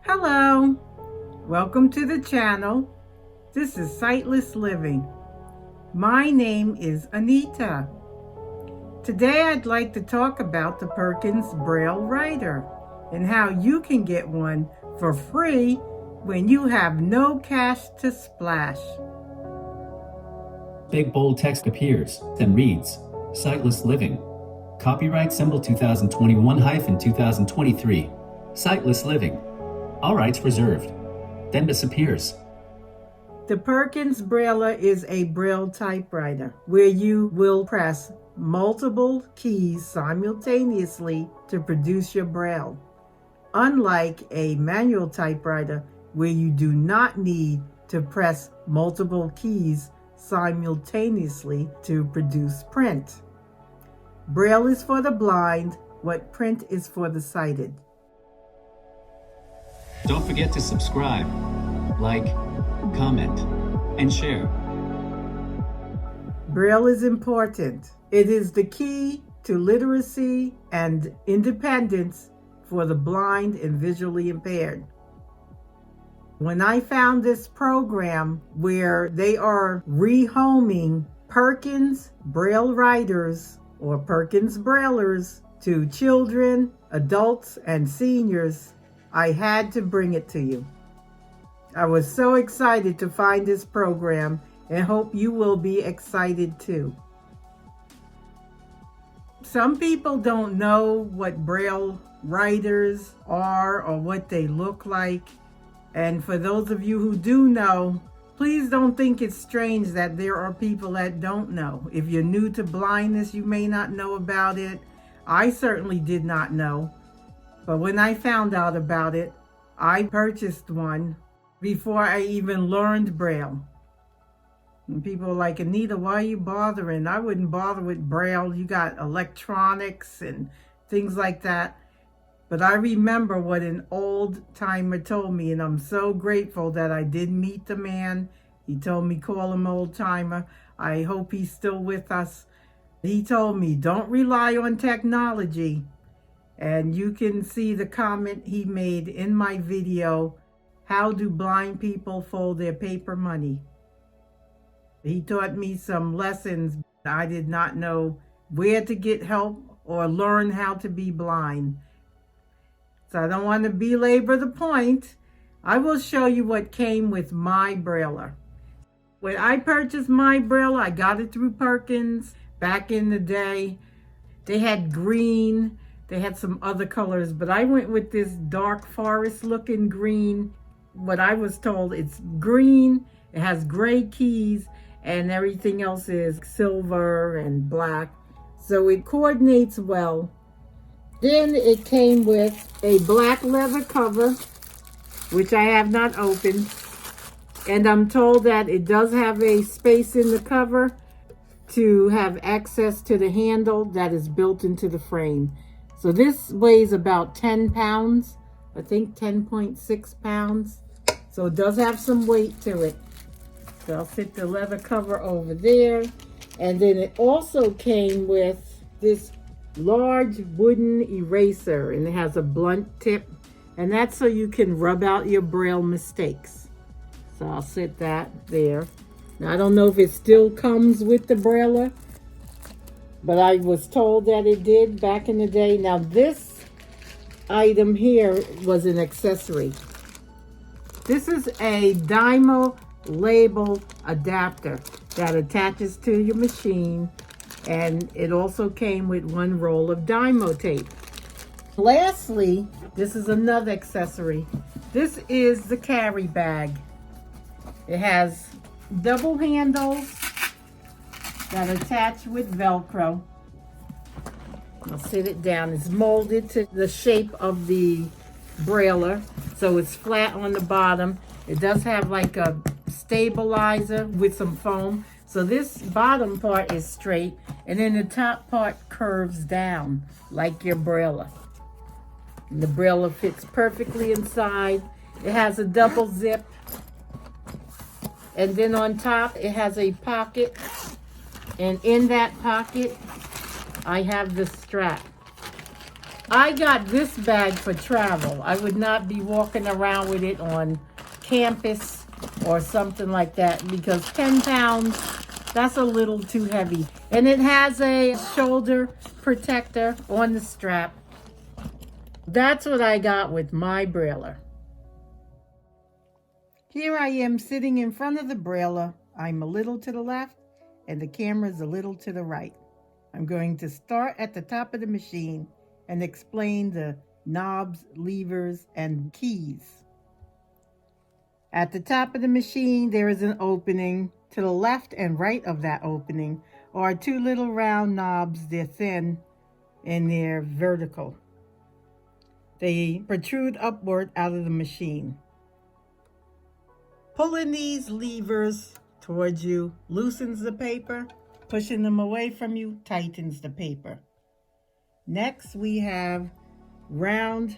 Hello, welcome to the channel. This is Sightless Living. My name is Anita. Today I'd like to talk about the Perkins Braillewriter and how you can get one for free when you have no cash to splash. Big bold text appears and reads, Sightless Living. Copyright symbol 2021-2023. Sightless Living. All rights reserved. Then disappears. The Perkins Brailler is a Braille typewriter where you will press multiple keys simultaneously to produce your Braille. Unlike a manual typewriter where you do not need to press multiple keys simultaneously to produce print. Braille is for the blind, what print is for the sighted. Don't forget to subscribe, like, comment, and share. Braille is important. It is the key to literacy and independence for the blind and visually impaired. When I found this program where they are rehoming Perkins Braillewriters or Perkins Braillers to children, adults, and seniors, I had to bring it to you. I was so excited to find this program and hope you will be excited too. Some people don't know what Braille writers are or what they look like. And for those of you who do know, please don't think it's strange that there are people that don't know. If you're new to blindness, you may not know about it. I certainly did not know. But when I found out about it, I purchased one before I even learned Braille. And people are like, Anita, why are you bothering? I wouldn't bother with Braille. You got electronics and things like that. But I remember what an old timer told me, and I'm so grateful that I did meet the man. He told me call him old timer. I hope he's still with us. He told me don't rely on technology. And you can see the comment he made in my video, how do blind people fold their paper money? He taught me some lessons. I did not know where to get help or learn how to be blind. So I don't want to belabor the point. I will show you what came with my Brailler. When I purchased my Brailler, I got it through Perkins back in the day. They had green, they had some other colors, but I went with this dark forest looking green. What I was told, it's green, it has gray keys, and everything else is silver and black. So it coordinates well. Then it came with a black leather cover, which I have not opened. And I'm told that it does have a space in the cover to have access to the handle that is built into the frame. So this weighs about 10 pounds, I think 10.6 pounds. So it does have some weight to it. So I'll fit the leather cover over there. And then it also came with this large wooden eraser, and it has a blunt tip, and that's so you can rub out your Braille mistakes. So I'll set that there. Now I don't know if it still comes with the Brailler, but I was told that it did back in the day. Now this item here was an accessory. This is a Dymo label adapter that attaches to your machine, and it also came with one roll of Dymo tape. Lastly, this is another accessory. This is the carry bag. It has double handles that attach with Velcro. I'll sit it down. It's molded to the shape of the Brailler, so it's flat on the bottom. It does have like a stabilizer with some foam. So this bottom part is straight, and then the top part curves down like your Brailler. And the Brailler fits perfectly inside. It has a double zip. And then on top, it has a pocket. And in that pocket, I have the strap. I got this bag for travel. I would not be walking around with it on campus or something like that because 10 pounds, that's a little too heavy. And it has a shoulder protector on the strap. That's what I got with my Brailler. Here I am sitting in front of the Brailler. I'm a little to the left and the camera's a little to the right. I'm going to start at the top of the machine and explain the knobs, levers, and keys. At the top of the machine, there is an opening. To the left and right of that opening are two little round knobs. They're thin and they're vertical. They protrude upward out of the machine. Pulling these levers towards you loosens the paper. Pushing them away from you tightens the paper. Next, we have round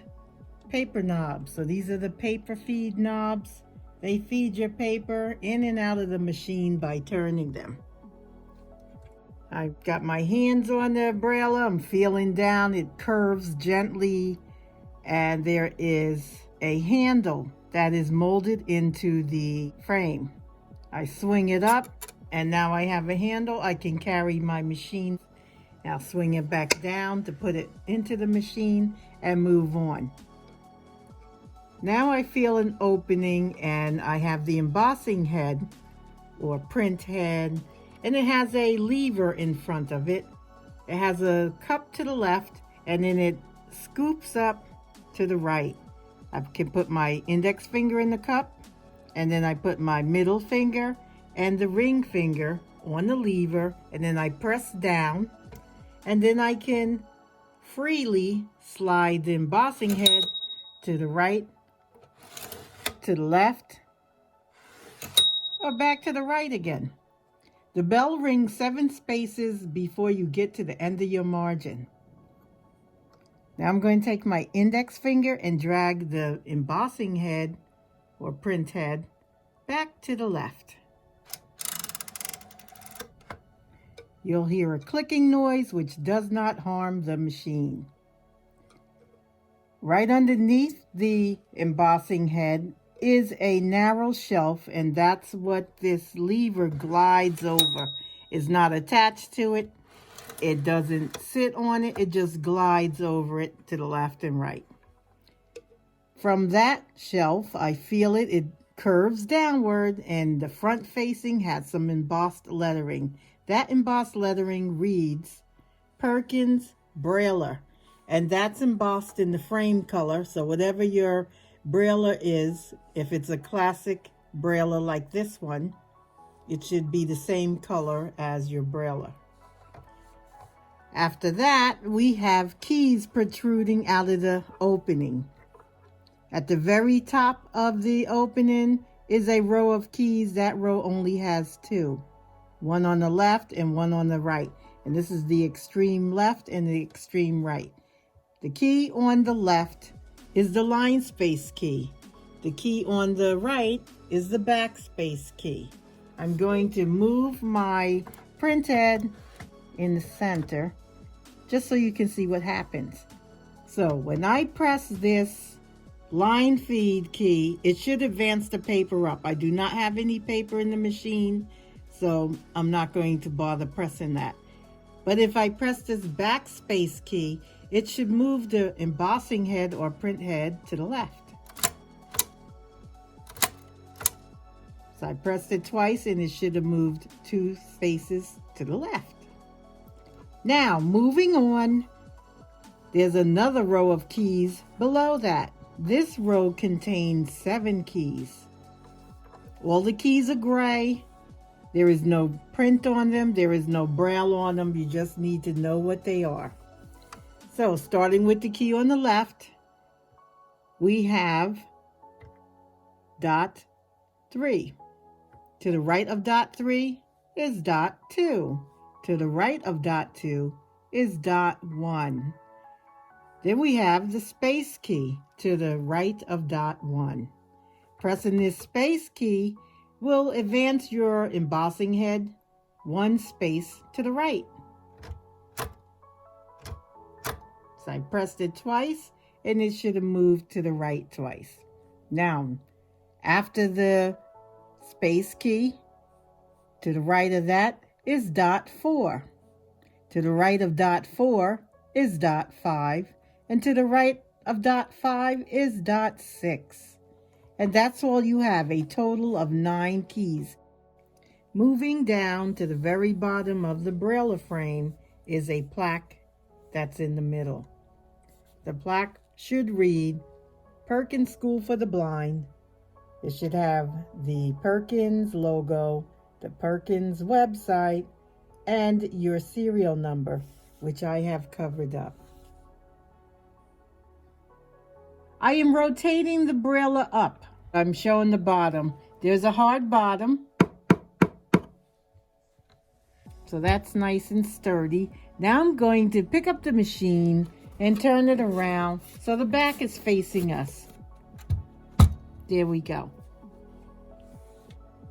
paper knobs. So these are the paper feed knobs. They feed your paper in and out of the machine by turning them. I've got my hands on the Brailler. I'm feeling down. It curves gently. And there is a handle that is molded into the frame. I swing it up and now I have a handle. I can carry my machine. Now swing it back down to put it into the machine and move on. Now I feel an opening and I have the embossing head or print head, and it has a lever in front of it. It has a cup to the left and then it scoops up to the right. I can put my index finger in the cup and then I put my middle finger and the ring finger on the lever and then I press down, and then I can freely slide the embossing head to the right, to the left, or back to the right again. The bell rings 7 spaces before you get to the end of your margin. Now I'm going to take my index finger and drag the embossing head or print head back to the left. You'll hear a clicking noise which does not harm the machine. Right underneath the embossing head is a narrow shelf, and that's what this lever glides over. It's not attached to it. It doesn't sit on it. It just glides over it to the left and right. From that shelf, I feel it. It curves downward, and the front facing has some embossed lettering. That embossed lettering reads Perkins Brailler, and that's embossed in the frame color. So whatever your Brailler is, if it's a classic Brailler like this one, it should be the same color as your Brailler. After that, we have keys protruding out of the opening. At the very top of the opening is a row of keys. That row only has 2. One on the left and one on the right. And this is the extreme left and the extreme right. The key on the left is the line space key. The key on the right is the backspace key. I'm going to move my print head in the center just so you can see what happens. So when I press this line feed key, it should advance the paper up. I do not have any paper in the machine, so I'm not going to bother pressing that. But if I press this backspace key, it should move the embossing head or print head to the left. So I pressed it twice and it should have moved 2 spaces to the left. Now, moving on, there's another row of keys below that. This row contains 7 keys. All the keys are gray. There is no print on them. There is no braille on them. You just need to know what they are. So, starting with the key on the left, we have dot 3. To the right of dot 3 is dot 2. To the right of dot 2 is dot 1. Then we have the space key to the right of dot 1. Pressing this space key will advance your embossing head 1 space to the right. So I pressed it twice, and it should have moved to the right twice. Now, after the space key, to the right of that is dot 4. To the right of dot 4 is dot 5. And to the right of dot 5 is dot 6. And that's all you have, a total of 9 keys. Moving down to the very bottom of the Braille frame is a plaque that's in the middle. The plaque should read Perkins School for the Blind. It should have the Perkins logo, the Perkins website, and your serial number, which I have covered up. I am rotating the Braille up. I'm showing the bottom. There's a hard bottom, so that's nice and sturdy. Now I'm going to pick up the machine and turn it around so the back is facing us. There we go.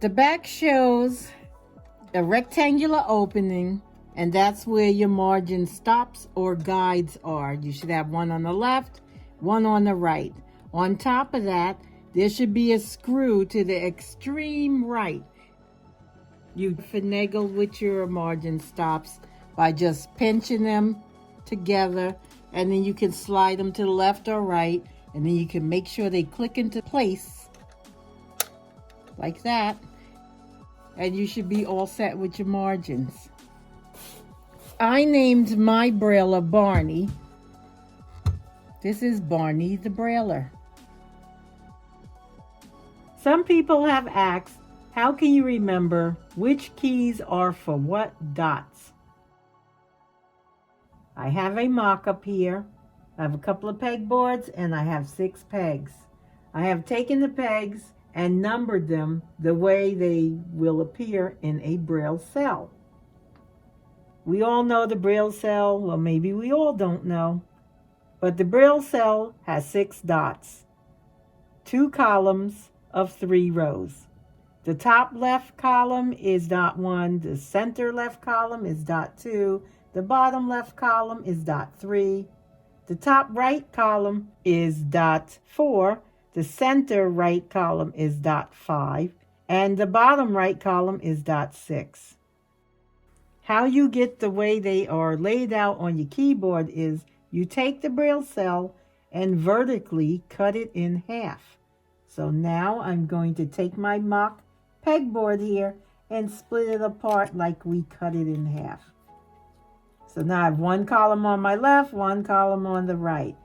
The back shows a rectangular opening, and that's where your margin stops or guides are. You should have one on the left, one on the right. On top of that, there should be a screw to the extreme right. You finagle with your margin stops by just pinching them together, and then you can slide them to the left or right, and then you can make sure they click into place like that, and you should be all set with your margins. I named my Brailler Barney. This is Barney the Brailler. Some people have asked, how can you remember which keys are for what dots? I have a mock-up here. I have a couple of pegboards and I have 6 pegs. I have taken the pegs and numbered them the way they will appear in a Braille cell. We all know the Braille cell. Well, maybe we all don't know. But the Braille cell has 6 dots, 2 columns of 3 rows. The top left column is dot 1, the center left column is dot 2, the bottom left column is dot 3, the top right column is dot 4, the center right column is dot 5, and the bottom right column is dot 6. How you get the way they are laid out on your keyboard is you take the Braille cell and vertically cut it in half. So now I'm going to take my mock pegboard here and split it apart like we cut it in half. So now I have 1 column on my left, 1 column on the right.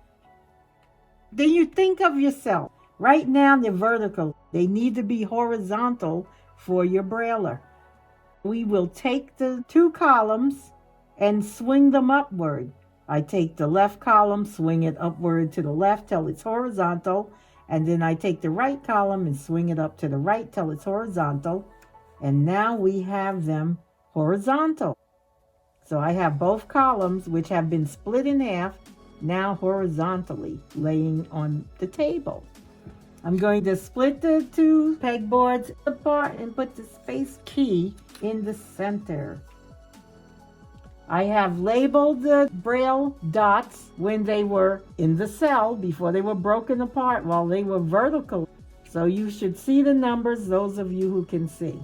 Then you think of yourself. Right now they're vertical. They need to be horizontal for your Brailler. We will take the 2 columns and swing them upward. I take the left column, swing it upward to the left till it's horizontal, and then I take the right column and swing it up to the right till it's horizontal, and now we have them horizontal. So I have both columns, which have been split in half, now horizontally laying on the table. I'm going to split the 2 pegboards apart and put the space key in the center. I have labeled the Braille dots when they were in the cell, before they were broken apart, while they were vertical. So you should see the numbers, those of you who can see.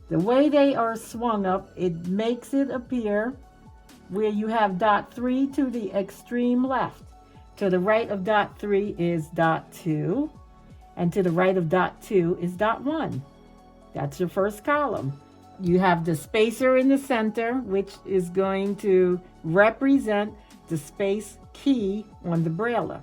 The way they are swung up, it makes it appear where you have dot 3 to the extreme left. To the right of dot 3 is dot 2, and to the right of dot 2 is dot 1. That's your first column. You have the spacer in the center, which is going to represent the space key on the Brailler.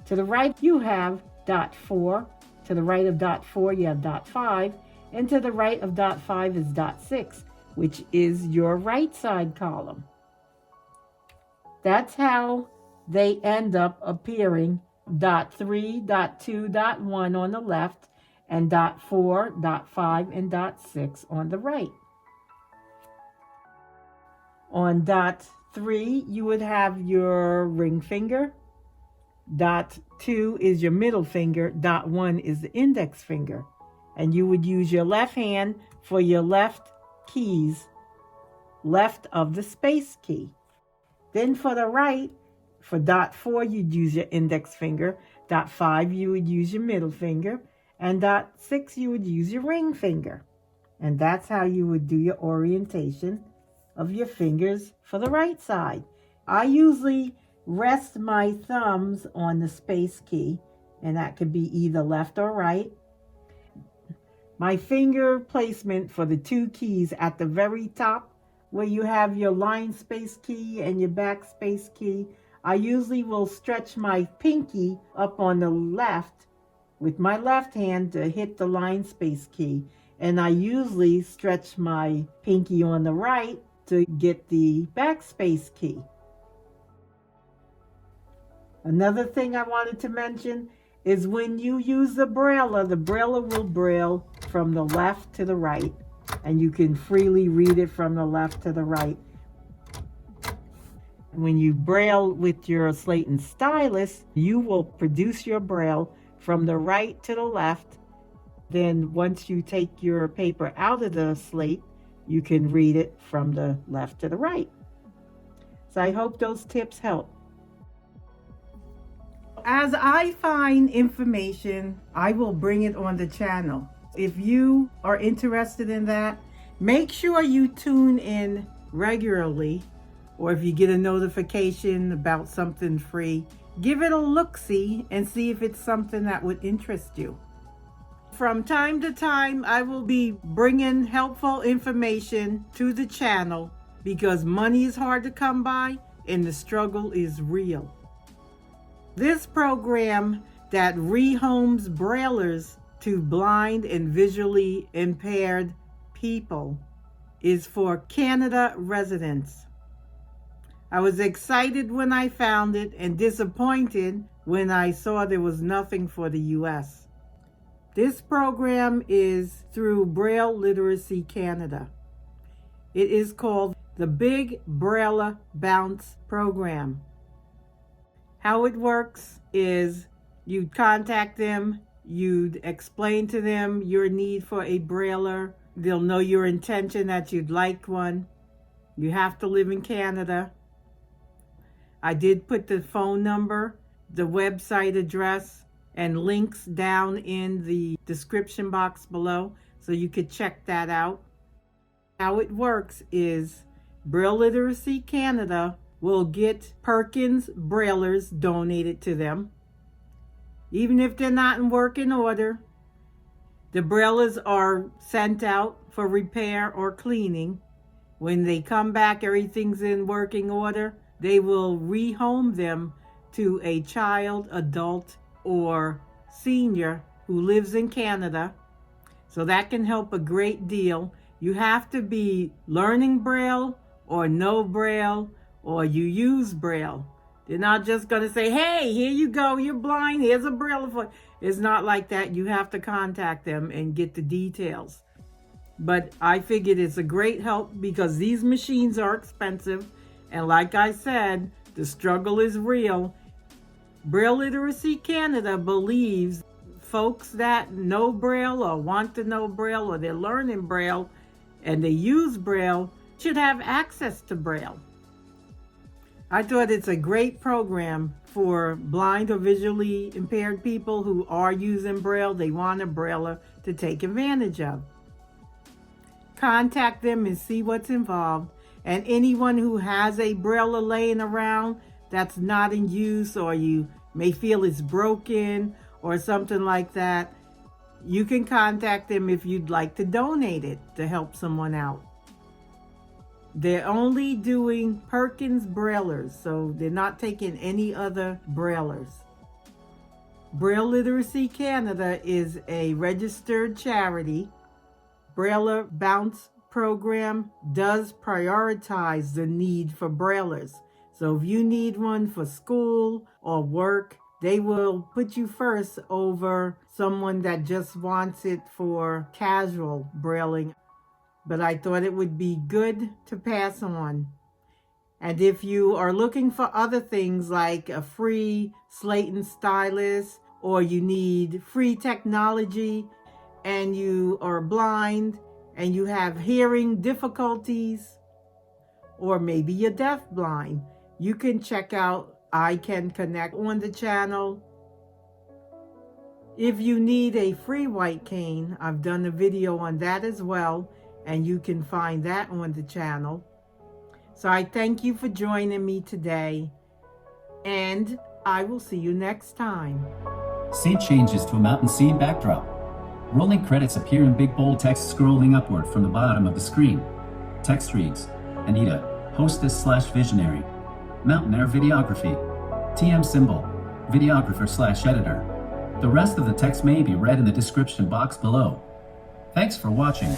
To the right, you have dot 4. To the right of dot 4, you have dot 5. And to the right of dot 5 is dot 6, which is your right side column. That's how they end up appearing: dot 3, dot 2, dot 1 on the left, and dot 4, dot 5, and dot 6 on the right. On dot 3, you would have your ring finger. Dot 2 is your middle finger. Dot 1 is the index finger. And you would use your left hand for your left keys, left of the space key. Then for the right, For dot 4, you'd use your index finger. Dot 5, you would use your middle finger. And dot 6, you would use your ring finger. And that's how you would do your orientation of your fingers for the right side. I usually rest my thumbs on the space key, and that could be either left or right. My finger placement for the 2 keys at the very top, where you have your line space key and your backspace key, I usually will stretch my pinky up on the left with my left hand to hit the line space key. And I usually stretch my pinky on the right to get the backspace key. Another thing I wanted to mention is when you use the brailler will braille from the left to the right, and you can freely read it from the left to the right. When you braille with your slate and stylus, you will produce your braille from the right to the left. Then once you take your paper out of the slate, you can read it from the left to the right. So I hope those tips help. As I find information, I will bring it on the channel. If you are interested in that, make sure you tune in regularly, or if you get a notification about something free, give it a look-see and see if it's something that would interest you. From time to time, I will be bringing helpful information to the channel because money is hard to come by and the struggle is real. This program that rehomes braillers to blind and visually impaired people is for Canada residents. I was excited when I found it and disappointed when I saw there was nothing for the US. This program is through Braille Literacy Canada. It is called the Big Braille Bounce Program. How it works is you'd contact them, you'd explain to them your need for a brailler. They'll know your intention that you'd like one. You have to live in Canada. I did put the phone number, the website address, and links down in the description box below, so you could check that out. How it works is Braille Literacy Canada will get Perkins Braillers donated to them. Even if they're not in working order, the braillers are sent out for repair or cleaning. When they come back, everything's in working order. They will rehome them to a child, adult, or senior who lives in Canada. So that can help a great deal. You have to be learning Braille or know Braille or you use Braille. They're not just going to say, hey, here you go, you're blind, here's a Braille for you. It's not like that. You have to contact them and get the details. But I figured it's a great help because these machines are expensive. And like I said, the struggle is real. Braille Literacy Canada believes folks that know Braille or want to know Braille or they're learning Braille and they use Braille should have access to Braille. I thought it's a great program for blind or visually impaired people who are using Braille. They want a brailler to take advantage of. Contact them and see what's involved. And anyone who has a brailler laying around that's not in use, or you may feel it's broken or something like that, you can contact them if you'd like to donate it to help someone out. They're only doing Perkins Braillers, so they're not taking any other braillers. Braille Literacy Canada is a registered charity. Braille Bounce program does prioritize the need for braillers. So if you need one for school or work, they will put you first over someone that just wants it for casual brailing. But I thought it would be good to pass on. And if you are looking for other things like a free slate and stylus, or you need free technology and you are blind and you have hearing difficulties, or maybe you're deafblind, you can check out I can connect on the channel. If you need a free white cane, I've done a video on that as well, and you can find that on the channel. So I thank you for joining me today, and I will see you next time. Scene changes to a mountain scene backdrop. Rolling credits appear in big bold text scrolling upward from the bottom of the screen. Text reads, Anita, hostess/visionary. Mountain Air Videography. TM symbol, videographer/editor. The rest of the text may be read in the description box below. Thanks for watching.